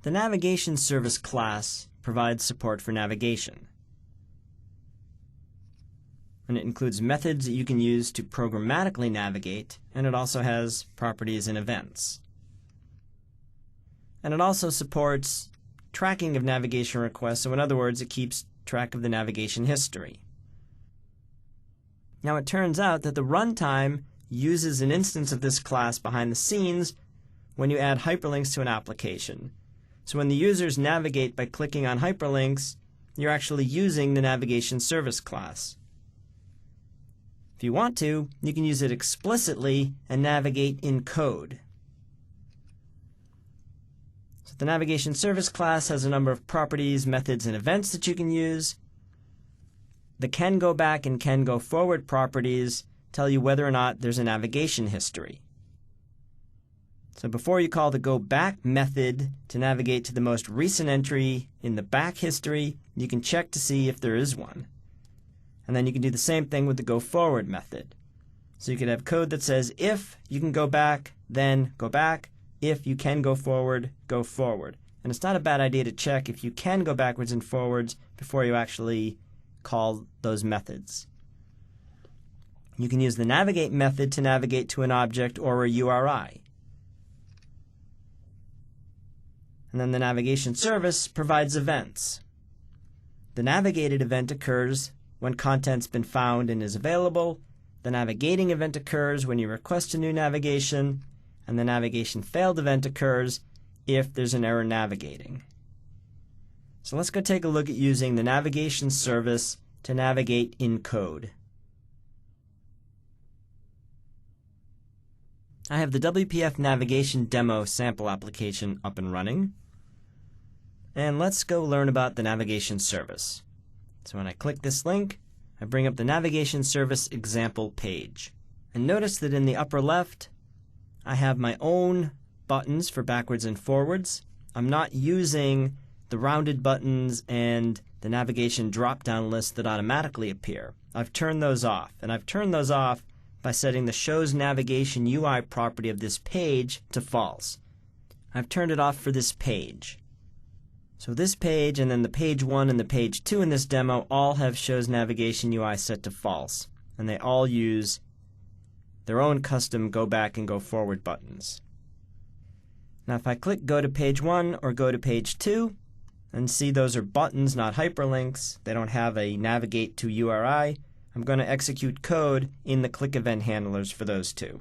The Navigation Service class provides support for navigation. And it includes methods that you can use to programmatically navigate, and it also has properties and events. And it also supports tracking of navigation requests, so in other words, it keeps track of the navigation history. Now it turns out that the runtime uses an instance of this class behind the scenes when you add hyperlinks to an application. So when the users navigate by clicking on hyperlinks, you're actually using the Navigation Service class. If you want to, you can use it explicitly and navigate in code. So the Navigation Service class has a number of properties, methods, and events that you can use. The can go back and can go forward properties tell you whether or not there's a navigation history. So before you call the go back method to navigate to the most recent entry in the back history, you can check to see if there is one. And then you can do the same thing with the go forward method. So you could have code that says if you can go back, then go back. If you can go forward, go forward. And it's not a bad idea to check if you can go backwards and forwards before you actually call those methods. You can use the navigate method to navigate to an object or a URI. And then the navigation service provides events. The navigated event occurs when content's been found and is available. The navigating event occurs when you request a new navigation. And the navigation failed event occurs if there's an error navigating. So let's go take a look at using the navigation service to navigate in code. I have the WPF Navigation Demo sample application up and running. And let's go learn about the navigation service. So when I click this link, I bring up the navigation service example page. And notice that in the upper left, I have my own buttons for backwards and forwards. I'm not using the rounded buttons and the navigation drop-down list that automatically appear. I've turned those off, and I've turned those off by setting the Shows Navigation UI property of this page to false. I've turned it off for this page. So this page and then the page 1 and the page 2 in this demo all have Shows Navigation UI set to false, and they all use their own custom go back and go forward buttons. Now if I click go to page 1 or go to page 2, and see those are buttons, not hyperlinks, they don't have a navigate to URI, I'm going to execute code in the click event handlers for those two.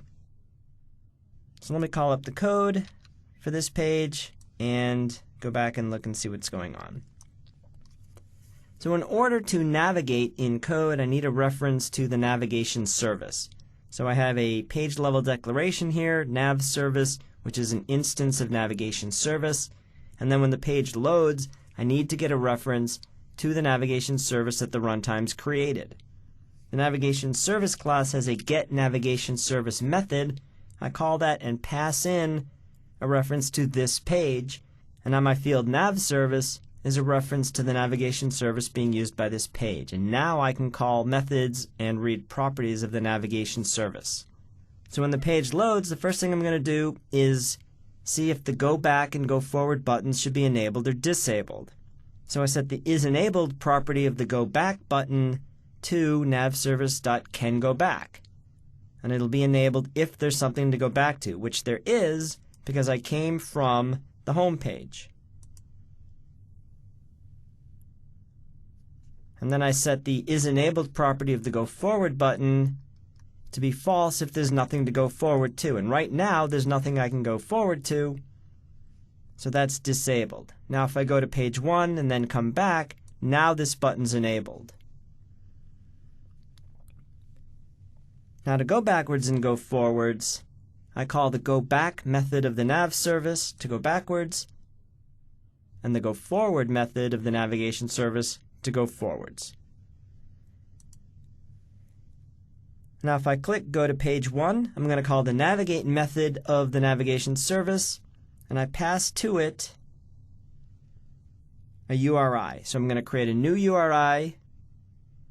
So let me call up the code for this page and go back and look and see what's going on. So in order to navigate in code, I need a reference to the navigation service. So I have a page level declaration here, nav service, which is an instance of navigation service. And then when the page loads, I need to get a reference to the navigation service that the runtime's created. The navigation service class has a get navigation service method. I call that and pass in a reference to this page. And on my field nav service is a reference to the navigation service being used by this page. And now I can call methods and read properties of the navigation service. So when the page loads, the first thing I'm going to do is see if the go back and go forward buttons should be enabled or disabled. So I set the isEnabled property of the go back button to navservice.canGoBack. And it'll be enabled if there's something to go back to, which there is because I came from the home page. And then I set the isEnabled property of the go forward button to be false if there's nothing to go forward to. And right now, there's nothing I can go forward to, so that's disabled. Now if I go to page 1 and then come back, now this button's enabled. Now to go backwards and go forwards, I call the go back method of the nav service to go backwards, and the go forward method of the navigation service to go forwards. Now if I click go to page 1, I'm going to call the navigate method of the navigation service, and I pass to it a URI. So I'm going to create a new URI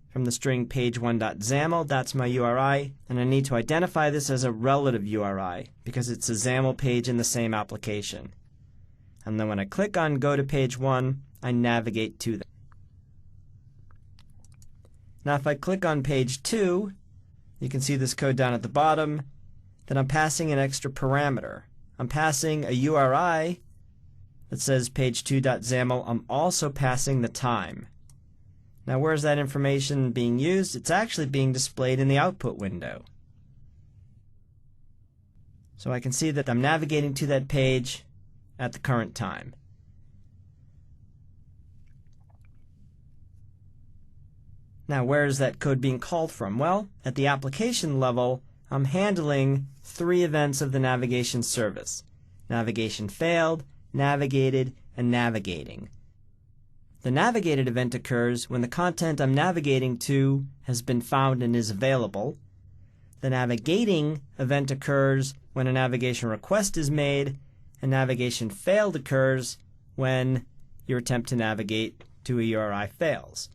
from the string page1.xaml. That's my URI, and I need to identify this as a relative URI because it's a XAML page in the same application. And then when I click on Go to Page 1, I navigate to them. Now if I click on Page 2, you can see this code down at the bottom, then I'm passing an extra parameter. I'm passing a URI that says page2.xaml. I'm also passing the time. Now where's that information being used? It's actually being displayed in the output window. So I can see that I'm navigating to that page at the current time. Now where is that code being called from? Well, at the application level, I'm handling 3 events of the navigation service: navigation failed, navigated, and navigating. The navigated event occurs when the content I'm navigating to has been found and is available. The navigating event occurs when a navigation request is made, and navigation failed occurs when your attempt to navigate to a URI fails.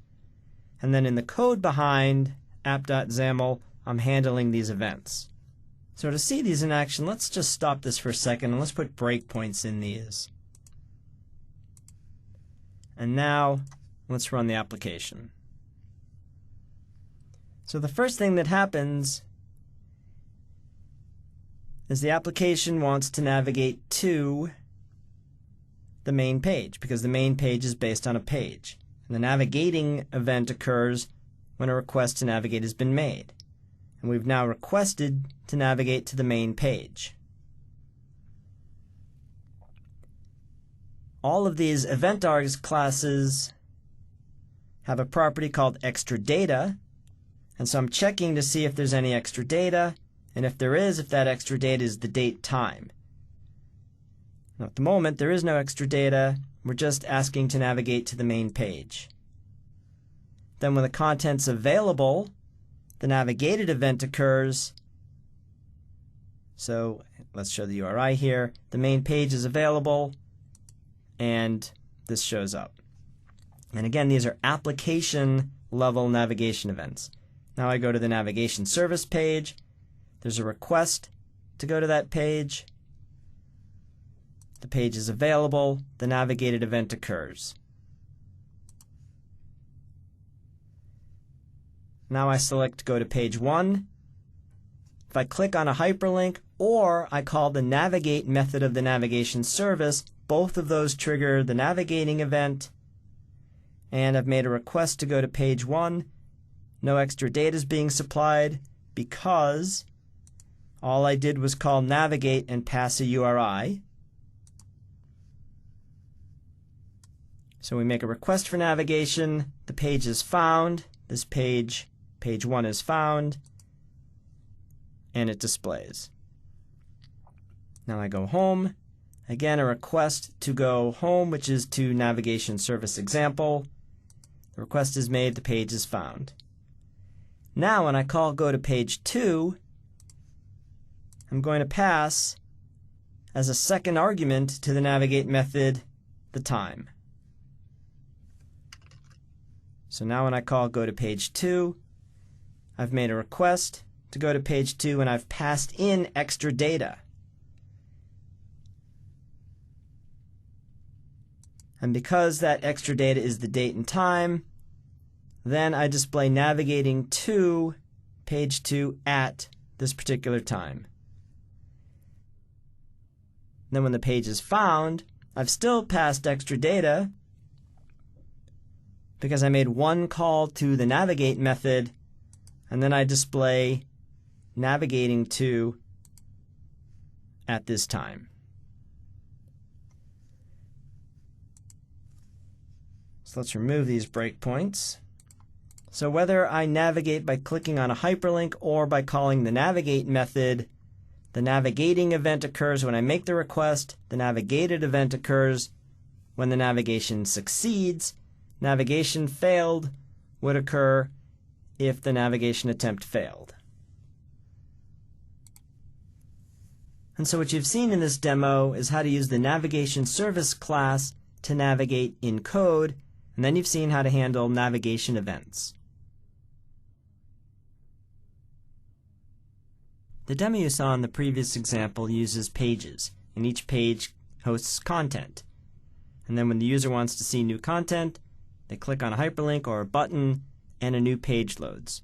And then in the code behind app.xaml, I'm handling these events. So to see these in action, let's just stop this for a second and let's put breakpoints in these. And now let's run the application. So the first thing that happens is the application wants to navigate to the main page, because the main page is based on a page. And the navigating event occurs when a request to navigate has been made. And we've now requested to navigate to the main page. All of these EventArgs classes have a property called extra data, and so I'm checking to see if there's any extra data, and if there is, if that extra data is the date time. Now, at the moment, there is no extra data. We're just asking to navigate to the main page. Then when the content's available, the navigated event occurs. So let's show the URI here. The main page is available, and this shows up. And again, these are application level navigation events. Now I go to the navigation service page. There's a request to go to that page. The page is available. The navigated event occurs. Now I select Go to Page 1. If I click on a hyperlink or I call the navigate method of the navigation service, both of those trigger the navigating event, and I've made a request to go to Page 1. No extra data is being supplied because all I did was call navigate and pass a URI. So we make a request for navigation. The page is found. This page 1 is found, and it displays. Now I go home. Again, a request to go home, which is to navigation service example. The request is made. The page is found. Now when I call Go to Page 2, I'm going to pass as a second argument to the navigate method the time. So now when I call Go to Page 2, I've made a request to go to Page 2 and I've passed in extra data. And because that extra data is the date and time, then I display navigating to Page 2 at this particular time. Then when the page is found, I've still passed extra data because I made one call to the navigate method, and then I display navigating to at this time. So let's remove these breakpoints. So whether I navigate by clicking on a hyperlink or by calling the navigate method, the navigating event occurs when I make the request. The navigated event occurs when the navigation succeeds. Navigation failed would occur if the navigation attempt failed. And so what you've seen in this demo is how to use the navigation service class to navigate in code, and then you've seen how to handle navigation events. The demo you saw in the previous example uses pages, and each page hosts content. And then when the user wants to see new content, they click on a hyperlink or a button, and a new page loads.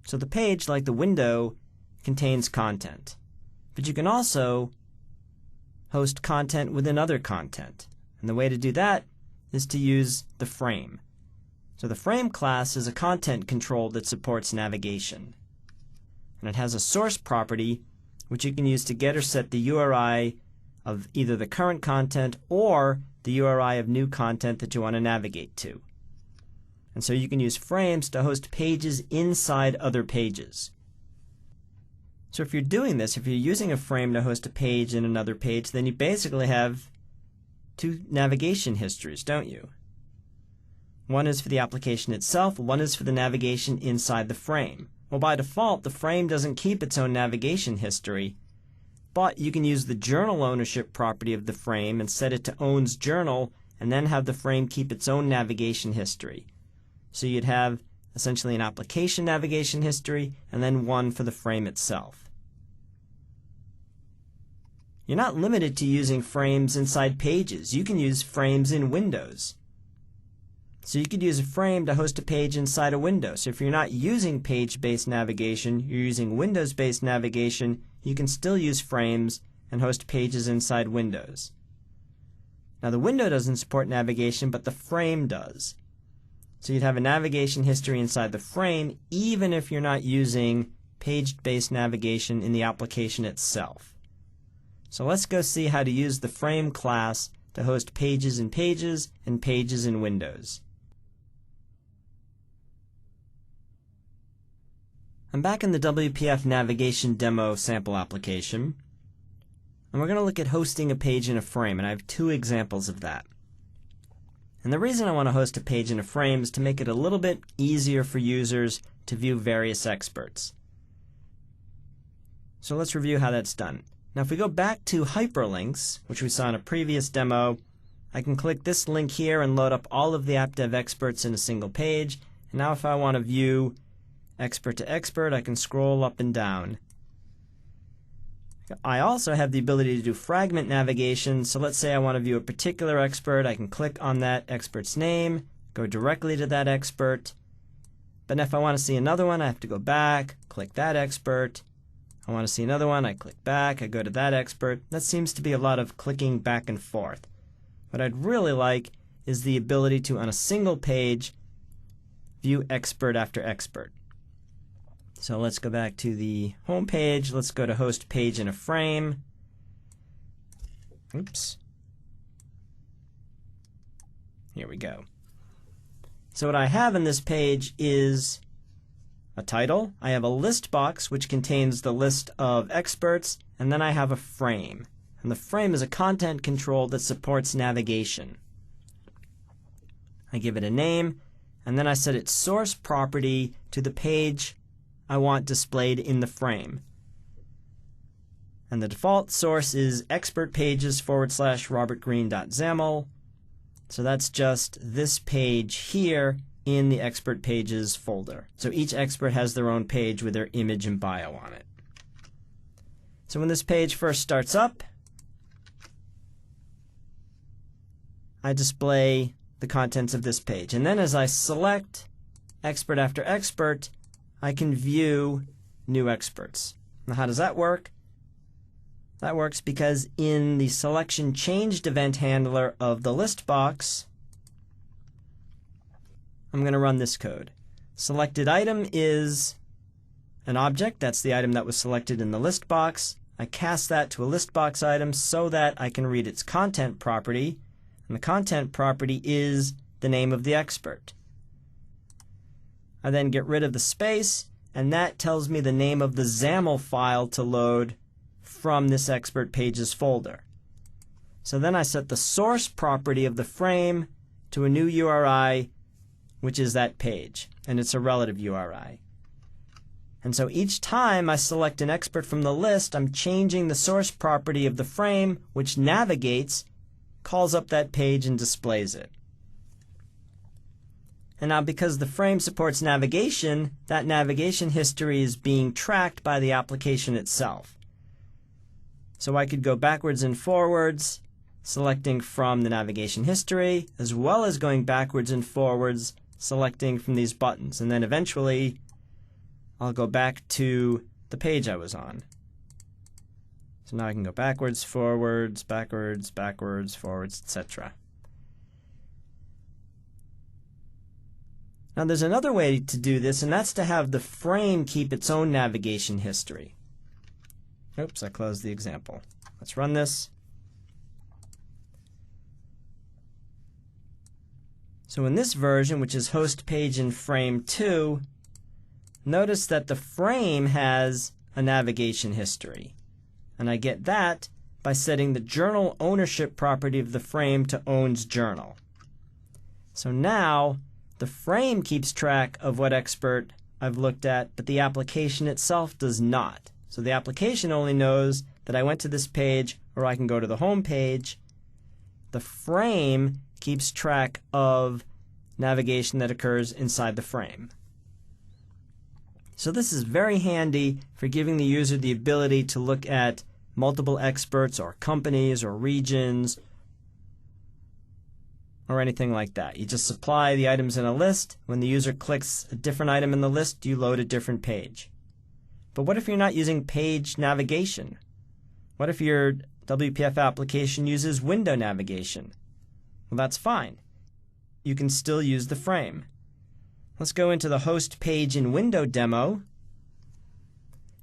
So the page, like the window, contains content. But you can also host content within other content. And the way to do that is to use the frame. So the frame class is a content control that supports navigation. And it has a source property which you can use to get or set the URI of either the current content or the URI of new content that you want to navigate to. And so you can use frames to host pages inside other pages. So if you're doing this, if you're using a frame to host a page in another page, then you basically have two navigation histories, don't you? One is for the application itself, one is for the navigation inside the frame. Well, by default, the frame doesn't keep its own navigation history, but you can use the journal ownership property of the frame and set it to owns journal, and then have the frame keep its own navigation history. So you'd have essentially an application navigation history, and then one for the frame itself. You're not limited to using frames inside pages. You can use frames in windows. So you could use a frame to host a page inside a window. So if you're not using page-based navigation, you're using Windows-based navigation, you can still use frames and host pages inside windows. Now the window doesn't support navigation, but the frame does. So you'd have a navigation history inside the frame, even if you're not using page-based navigation in the application itself. So let's go see how to use the frame class to host pages in pages and pages in windows. I'm back in the WPF Navigation Demo sample application, and we're going to look at hosting a page in a frame, and I have two examples of that. And the reason I want to host a page in a frame is to make it a little bit easier for users to view various experts. So let's review how that's done. Now if we go back to hyperlinks, which we saw in a previous demo, I can click this link here and load up all of the AppDev experts in a single page. And now if I want to view expert to expert, I can scroll up and down. I also have the ability to do fragment navigation, so let's say I want to view a particular expert. I can click on that expert's name, go directly to that expert. But if I want to see another one, I have to go back, click that expert. I want to see another one, I click back, I go to that expert. That seems to be a lot of clicking back and forth. What I'd really like is the ability to, on a single page, view expert after expert. So let's go back to the home page. Let's go to host page in a frame. Oops. Here we go. So what I have in this page is a title. I have a list box which contains the list of experts, and then I have a frame. And the frame is a content control that supports navigation. I give it a name, and then I set its source property to the page I want displayed in the frame. And the default source is expertpages/robertgreen.xaml. So that's just this page here in the expert pages folder. So each expert has their own page with their image and bio on it. So when this page first starts up, I display the contents of this page. And then as I select expert after expert, I can view new experts. Now how does that work? That works because in the selection changed event handler of the list box, I'm going to run this code. Selected item is an object. That's the item that was selected in the list box. I cast that to a list box item so that I can read its content property. And the content property is the name of the expert. I then get rid of the space, and that tells me the name of the XAML file to load from this expert pages folder. So then I set the source property of the frame to a new URI, which is that page, and it's a relative URI. And so each time I select an expert from the list, I'm changing the source property of the frame, which navigates, calls up that page, and displays it. And now because the frame supports navigation, that navigation history is being tracked by the application itself. So I could go backwards and forwards, selecting from the navigation history, as well as going backwards and forwards, selecting from these buttons. And then eventually, I'll go back to the page I was on. So now I can go backwards, forwards, backwards, backwards, forwards, etc. Now there's another way to do this, and that's to have the frame keep its own navigation history. Oops, I closed the example. Let's run this. So in this version, which is host page in frame 2, notice that the frame has a navigation history. And I get that by setting the journal ownership property of the frame to owns journal. So now the frame keeps track of what expert I've looked at, but the application itself does not. So the application only knows that I went to this page, or I can go to the home page. The frame keeps track of navigation that occurs inside the frame. So this is very handy for giving the user the ability to look at multiple experts or companies or regions or anything like that. You just supply the items in a list. When the user clicks a different item in the list, you load a different page. But what if you're not using page navigation? What if your WPF application uses window navigation? Well, that's fine. You can still use the frame. Let's go into the host page in window demo.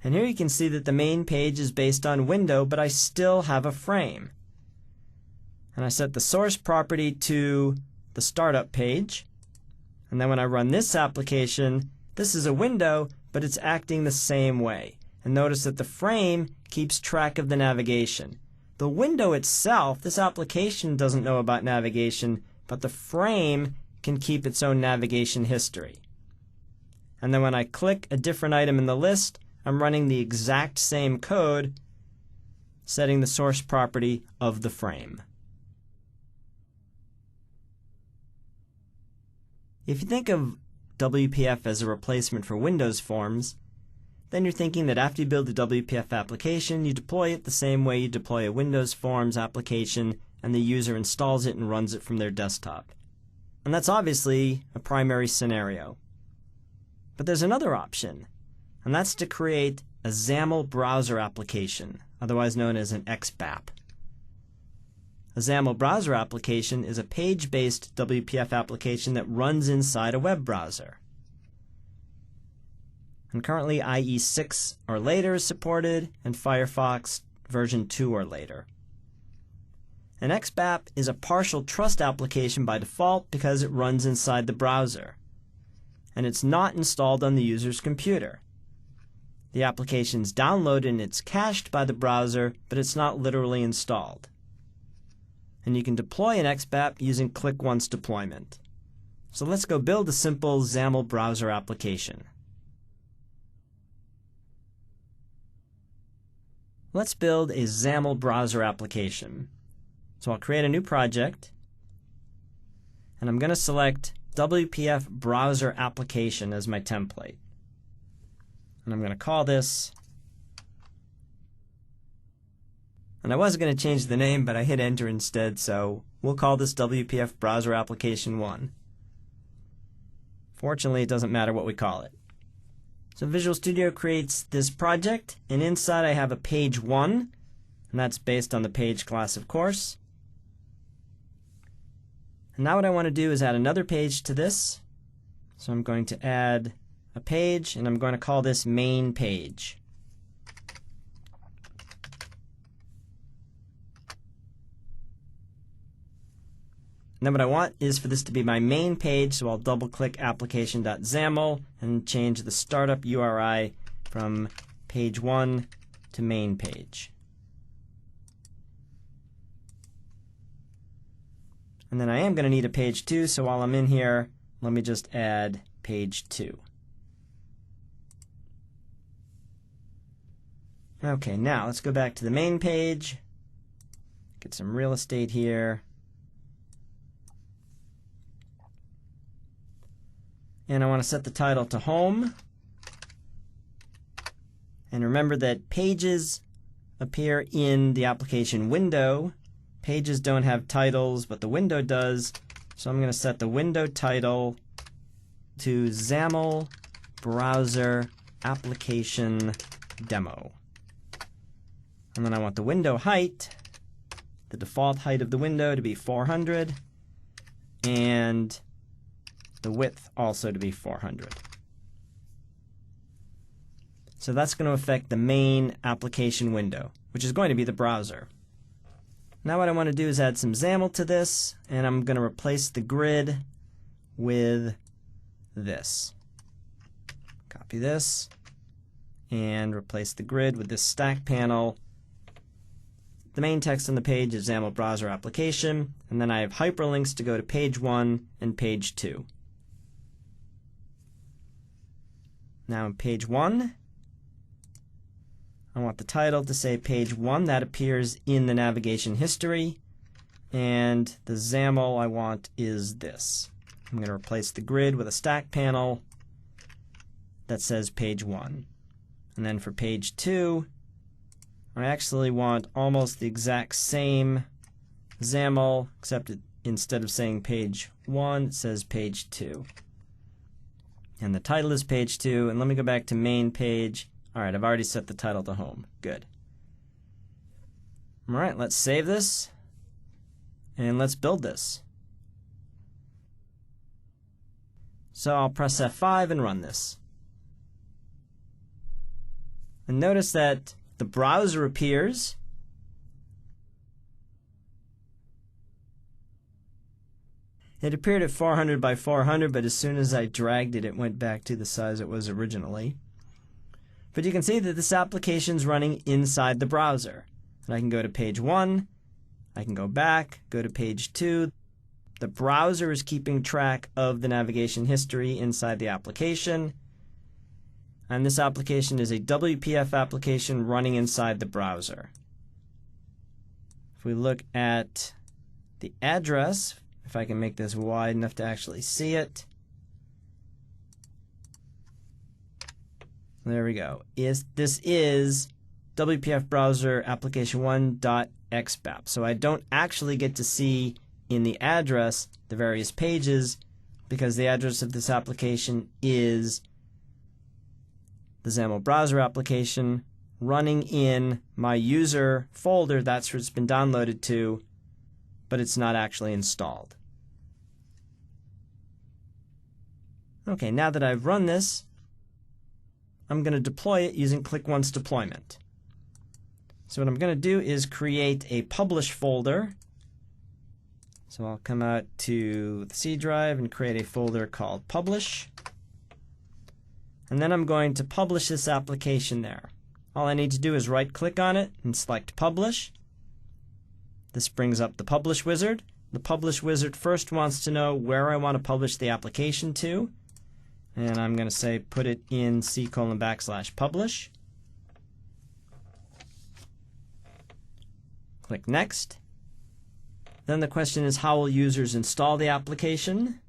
And here you can see that the main page is based on window, but I still have a frame. And I set the source property to the startup page. And then when I run this application, this is a window, but it's acting the same way. And notice that the frame keeps track of the navigation. The window itself, this application doesn't know about navigation, but the frame can keep its own navigation history. And then when I click a different item in the list, I'm running the exact same code, setting the source property of the frame. If you think of WPF as a replacement for Windows Forms, then you're thinking that after you build the WPF application, you deploy it the same way you deploy a Windows Forms application, and the user installs it and runs it from their desktop. And that's obviously a primary scenario. But there's another option, and that's to create a XAML browser application, otherwise known as an XBAP. A XAML browser application is a page-based WPF application that runs inside a web browser. And currently IE 6 or later is supported, and Firefox version 2 or later. An XBAP is a partial trust application by default because it runs inside the browser, and it's not installed on the user's computer. The application's downloaded and it's cached by the browser, but it's not literally installed. And you can deploy an XBAP using Click Once deployment. So let's go build a simple XAML browser application. Let's build a XAML browser application. So I'll create a new project, and I'm going to select WPF Browser Application as my template. And I'm going to call this, and I was going to change the name, but I hit enter instead, so we'll call this WPF Browser Application 1. Fortunately, it doesn't matter what we call it. So Visual Studio creates this project, and inside I have a page 1, and that's based on the page class, of course. And now what I want to do is add another page to this. So I'm going to add a page, and I'm going to call this main page. And then what I want is for this to be my main page, so I'll double-click application.xaml and change the startup URI from page 1 to main page. And then I am going to need a page 2, so while I'm in here, let me just add page 2. Okay, now let's go back to the main page, get some real estate here, and I want to set the title to Home. And remember that pages appear in the application window, Pages don't have titles, but the window does. So I'm going to set the window title to XAML Browser Application Demo. And then I want the window height, the default height of the window, to be 400, and the width also to be 400. So that's going to affect the main application window, which is going to be the browser. Now what I want to do is add some XAML to this, and I'm going to replace the grid with this. Copy this, and replace the grid with this stack panel. The main text on the page is XAML Browser Application, and then I have hyperlinks to go to page 1 and page 2. Now in page 1, I want the title to say page 1. That appears in the navigation history. And the XAML I want is this. I'm going to replace the grid with a stack panel that says page 1. And then for page 2, I actually want almost the exact same XAML, except instead of saying page 1, it says page 2. And the title is page 2. And let me go back to main page. Alright, I've already set the title to home. Good. Alright, let's save this. And let's build this. So I'll press F5 and run this. And notice that the browser appears. It appeared at 400 by 400, but as soon as I dragged it, it went back to the size it was originally. But you can see that this application is running inside the browser. And I can go to page 1, I can go back, go to page 2. The browser is keeping track of the navigation history inside the application. And this application is a WPF application running inside the browser. If we look at the address, if I can make this wide enough to actually see it, there we go. This is WPF Browser Application 1.xbap. So I don't actually get to see in the address the various pages because the address of this application is the XAML Browser application running in my user folder. That's where it's been downloaded to, but it's not actually installed. Okay, now that I've run this, I'm going to deploy it using Click Once deployment. So what I'm going to do is create a publish folder. So I'll come out to the C drive and create a folder called publish. And then I'm going to publish this application there. All I need to do is right click on it and select publish. This brings up the publish wizard. The publish wizard first wants to know where I want to publish the application to. And I'm going to say put it in C:\publish. Click Next. Then the question is, how will users install the application?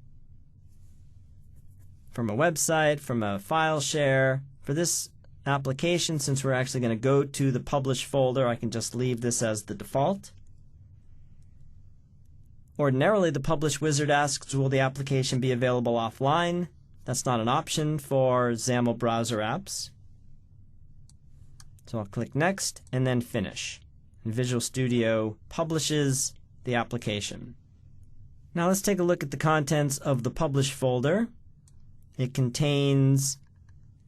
From a website, from a file share. For this application, since we're actually going to go to the publish folder, I can just leave this as the default. Ordinarily, the publish wizard asks, will the application be available offline? That's not an option for XAML browser apps. So I'll click Next and then Finish. And Visual Studio publishes the application. Now let's take a look at the contents of the publish folder. It contains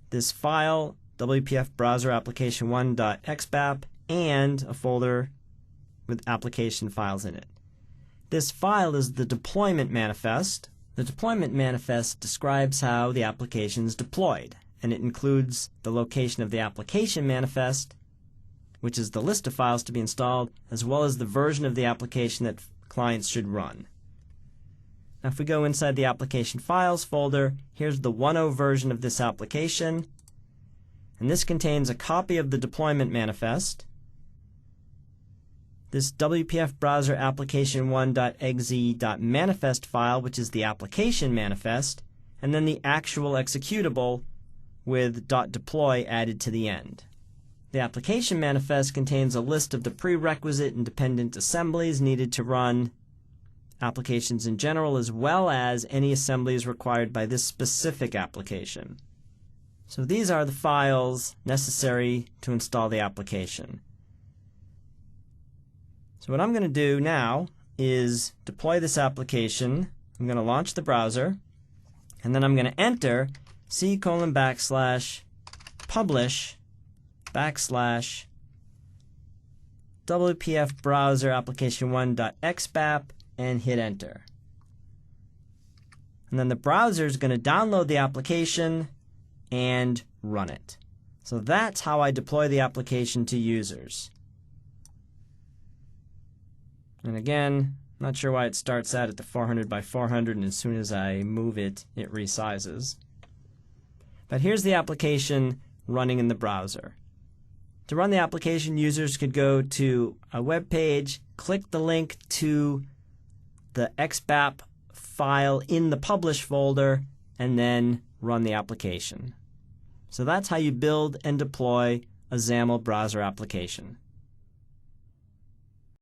this file, WPF Browser Application 1.xbap, and a folder with application files in it. This file is the deployment manifest. The deployment manifest describes how the application is deployed, and it includes the location of the application manifest, which is the list of files to be installed, as well as the version of the application that clients should run. Now if we go inside the application files folder, here's the 1.0 version of this application, and this contains a copy of the deployment manifest, this WPF Browser Application 1.exe.manifest file, which is the application manifest, and then the actual executable with .deploy added to the end. The application manifest contains a list of the prerequisite and dependent assemblies needed to run applications in general, as well as any assemblies required by this specific application. So these are the files necessary to install the application. So what I'm going to do now is deploy this application. I'm going to launch the browser, and then I'm going to enter c:/publish WPF browser application1.xbap and hit enter. And then the browser is going to download the application and run it. So that's how I deploy the application to users. And again, not sure why it starts out at the 400 by 400, and as soon as I move it, it resizes. But here's the application running in the browser. To run the application, users could go to a web page, click the link to the XBAP file in the publish folder, and then run the application. So that's how you build and deploy a XAML browser application.